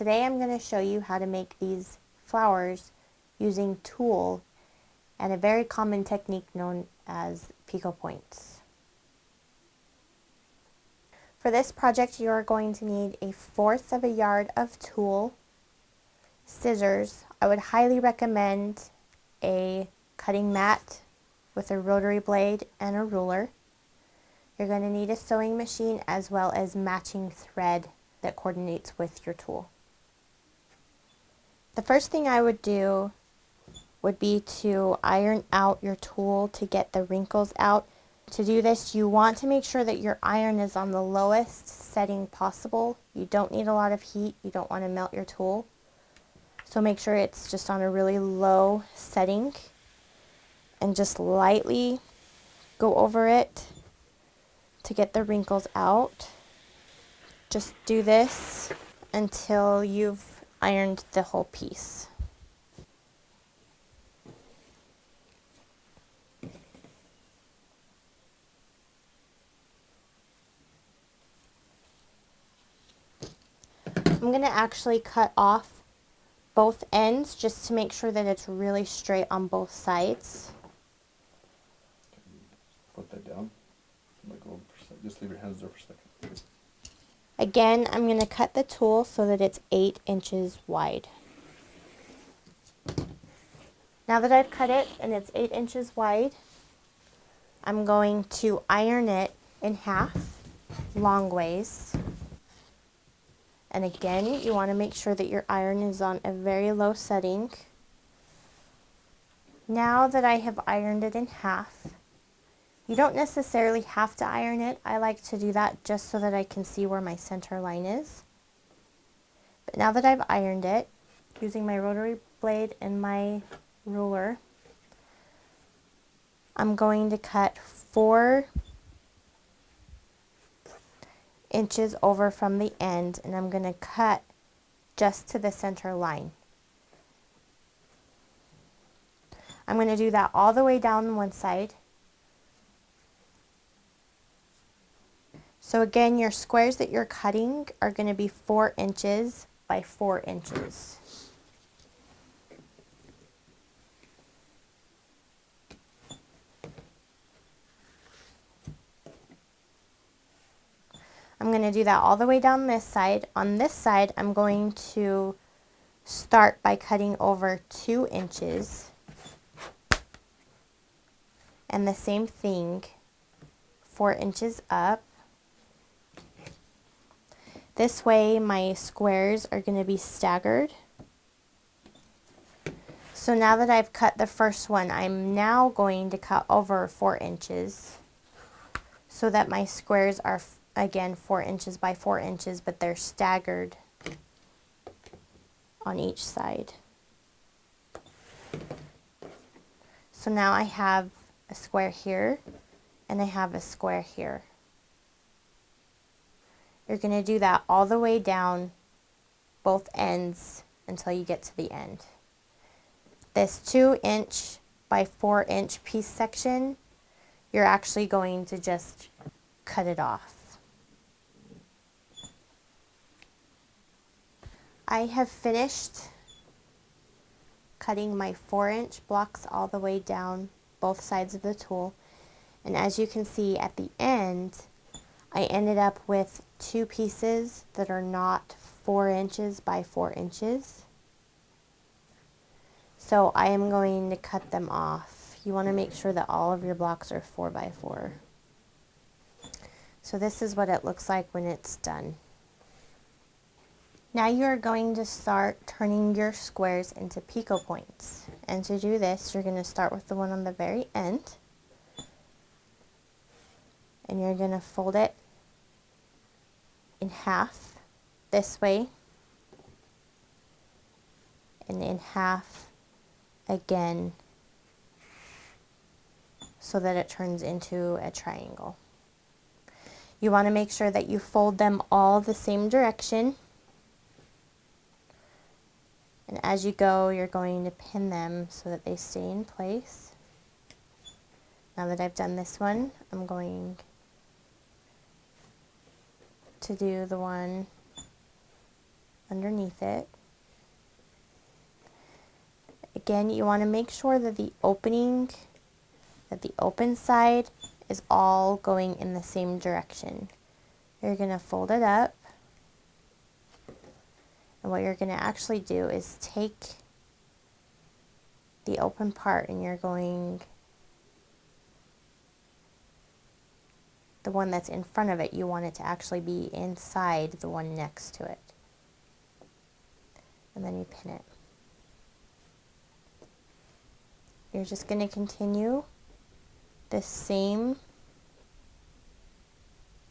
today I'm going to show you how to make these flowers using tulle and a very common technique known as picot points. For this project, you are going to need 1/4 of a yard of tulle, scissors. I would highly recommend a cutting mat with a rotary blade and a ruler. You're going to need a sewing machine as well as matching thread that coordinates with your tulle. The first thing I would do would be to iron out your tulle to get the wrinkles out. To do this, you want to make sure that your iron is on the lowest setting possible. You don't need a lot of heat. You don't want to melt your tulle. So make sure it's just on a really low setting and just lightly go over it to get the wrinkles out. Just do this until you've ironed the whole piece. I'm going to actually cut off both ends just to make sure that it's really straight on both sides. Put that down. Just leave your hands there for a second. Again, I'm going to cut the tulle so that it's 8 inches wide. Now that I've cut it and it's 8 inches wide, I'm going to iron it in half, long ways. And again, you want to make sure that your iron is on a very low setting. Now that I have ironed it in half, you don't necessarily have to iron it. I like to do that just so that I can see where my center line is. But now that I've ironed it, using my rotary blade and my ruler, I'm going to cut 4 inches over from the end, and I'm going to cut just to the center line. I'm going to do that all the way down one side. So again, your squares that you're cutting are going to be 4 inches by 4 inches. I'm going to do that all the way down this side. On this side, I'm going to start by cutting over 2 inches. And the same thing, 4 inches up. This way, my squares are going to be staggered. So now that I've cut the first one, I'm now going to cut over 4 inches so that my squares are again 4 inches by 4 inches, but they're staggered on each side. So now I have a square here and I have a square here. You're going to do that all the way down both ends until you get to the end. This 2 inch by 4 inch piece section, you're actually going to just cut it off. I have finished cutting my 4-inch blocks all the way down both sides of the tulle, and as you can see at the end, I ended up with 2 pieces that are not 4 inches by 4 inches. So I am going to cut them off. You want to make sure that all of your blocks are 4 by 4. So this is what it looks like when it's done. Now you are going to start turning your squares into picot points. And to do this, you're going to start with the one on the very end. And you're going to fold it in half this way. And in half again so that it turns into a triangle. You want to make sure that you fold them all the same direction. And as you go, you're going to pin them so that they stay in place. Now that I've done this one, I'm going to do the one underneath it. Again, you want to make sure that the open side is all going in the same direction. You're going to fold it up, and what you're going to actually do is take the open part and you're going, the one that's in front of it, you want it to actually be inside the one next to it. And then you pin it. You're just going to continue this same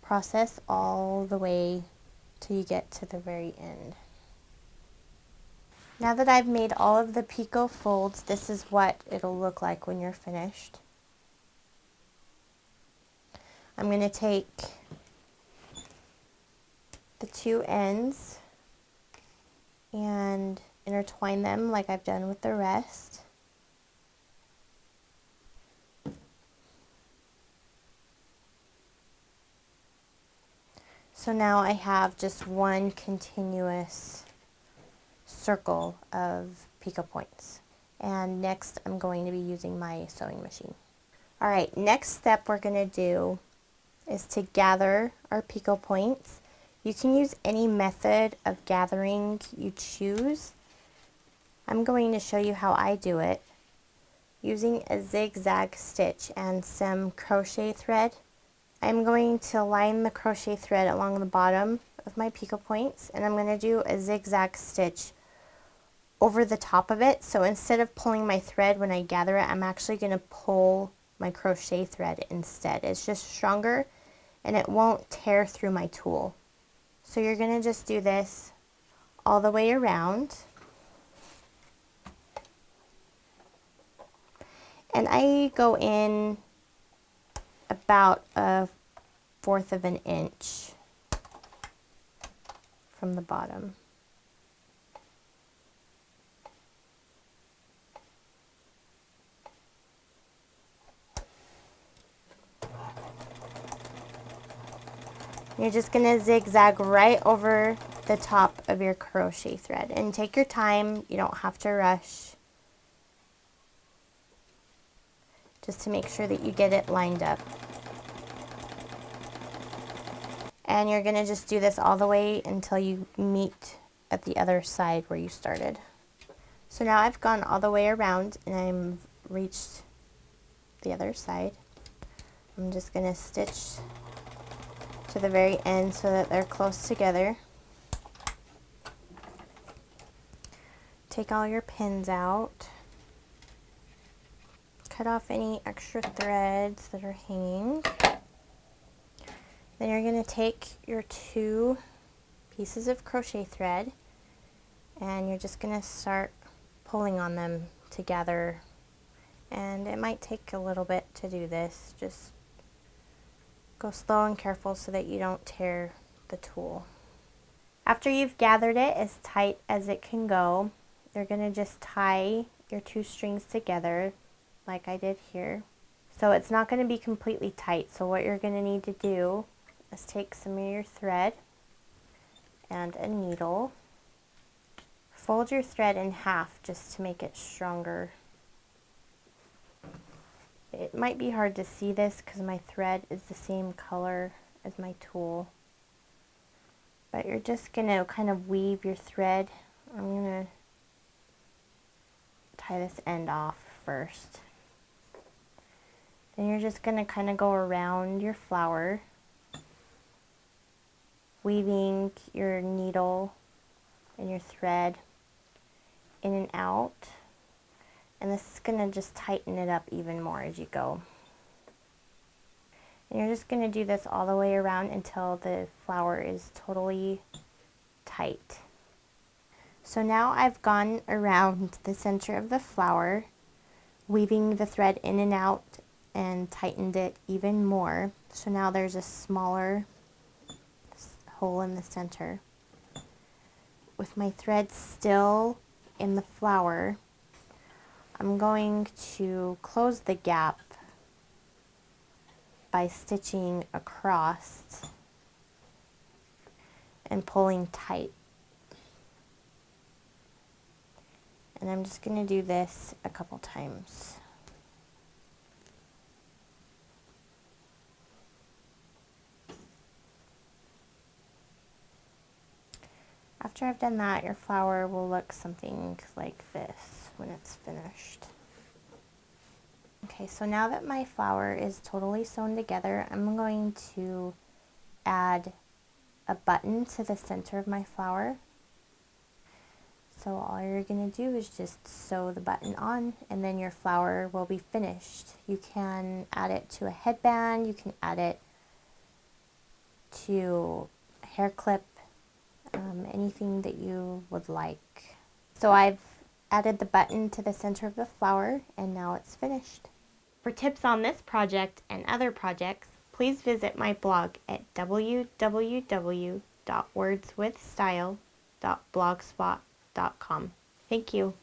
process all the way till you get to the very end. Now that I've made all of the picot folds, this is what it'll look like when you're finished. I'm going to take the two ends and intertwine them like I've done with the rest. So now I have just one continuous circle of picot points. And next I'm going to be using my sewing machine. Alright, next step we're going to do is to gather our picot points. You can use any method of gathering you choose. I'm going to show you how I do it using a zigzag stitch and some crochet thread. I'm going to line the crochet thread along the bottom of my picot points, and I'm going to do a zigzag stitch over the top of it. So instead of pulling my thread when I gather it, I'm actually going to pull my crochet thread instead. It's just stronger and it won't tear through my tool. So you're going to just do this all the way around. And I go in about 1/4 of an inch from the bottom. You're just going to zigzag right over the top of your crochet thread, and take your time. You don't have to rush, just to make sure that you get it lined up. And you're going to just do this all the way until you meet at the other side where you started. So now I've gone all the way around and I've reached the other side. I'm just going to stitch to the very end so that they're close together. Take all your pins out. Cut off any extra threads that are hanging. Then you're going to take your 2 pieces of crochet thread and you're just going to start pulling on them together. And it might take a little bit to do this. Just go slow and careful so that you don't tear the tool. After you've gathered it as tight as it can go, you're going to just tie your 2 strings together like I did here. So it's not going to be completely tight. So what you're going to need to do is take some of your thread and a needle. Fold your thread in half just to make it stronger. It might be hard to see this because my thread is the same color as my tool. But you're just going to kind of weave your thread. I'm going to tie this end off first. Then you're just going to kind of go around your flower, weaving your needle and your thread in and out. And this is going to just tighten it up even more as you go. And you're just going to do this all the way around until the flower is totally tight. So now I've gone around the center of the flower, weaving the thread in and out and tightened it even more. So now there's a smaller hole in the center. With my thread still in the flower, I'm going to close the gap by stitching across and pulling tight. And I'm just going to do this a couple times. After I've done that, your flower will look something like this when it's finished. Okay, so now that my flower is totally sewn together, I'm going to add a button to the center of my flower. So all you're going to do is just sew the button on, and then your flower will be finished. You can add it to a headband, you can add it to a hair clip, anything that you would like. So I've added the button to the center of the flower, and now it's finished. For tips on this project and other projects, please visit my blog at www.wordswithstyle.blogspot.com. Thank you.